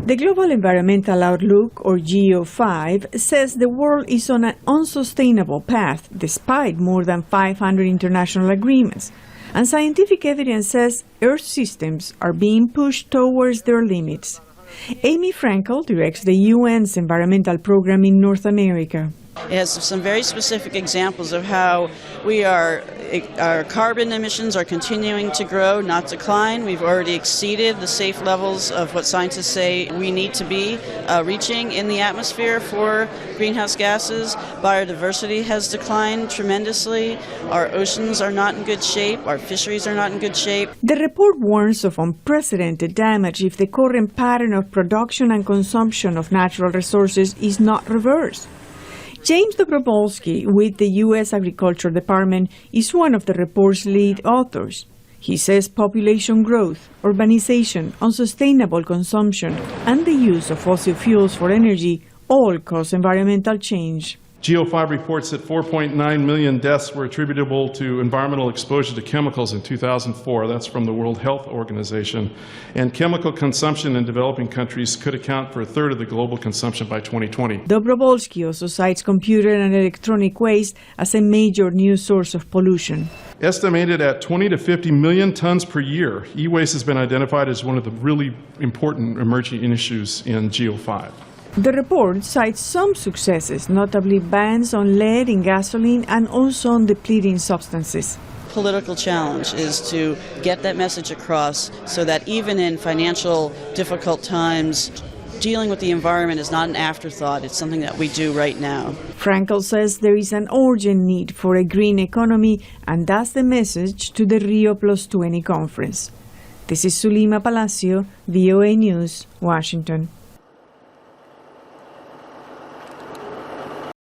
The Global Environmental Outlook, or GEO5, says the world is on an unsustainable path despite more than 500 international agreements. And scientific evidence says Earth systems are being pushed towards their limits. Amy Frankel directs the UN's environmental program in North America. It has some very specific examples of how our carbon emissions are continuing to grow, not decline. We've already exceeded the safe levels of what scientists say we need to be reaching in the atmosphere for greenhouse gases. Biodiversity has declined tremendously. Our oceans are not in good shape. Our fisheries are not in good shape. The report warns of unprecedented damage if the current pattern of production and consumption of natural resources is not reversed. James Dobrovolsky with the U.S. Agriculture Department is one of the report's lead authors. He says population growth, urbanization, unsustainable consumption, and the use of fossil fuels for energy all cause environmental change. GEO5 reports that 4.9 million deaths were attributable to environmental exposure to chemicals in 2004. That's from the World Health Organization. And chemical consumption in developing countries could account for a third of the global consumption by 2020. Dobrovolsky also cites computer and electronic waste as a major new source of pollution. Estimated at 20 to 50 million tons per year, e-waste has been identified as one of the really important emerging issues in GEO5. The report cites some successes, notably bans on lead in gasoline and ozone depleting substances. Political challenge is to get that message across so that even in financial difficult times, dealing with the environment is not an afterthought. It's something that we do right now. Frankel says there is an urgent need for a green economy, and that's the message to the Rio +20 conference. This is Zulima Palacio, VOA News, Washington.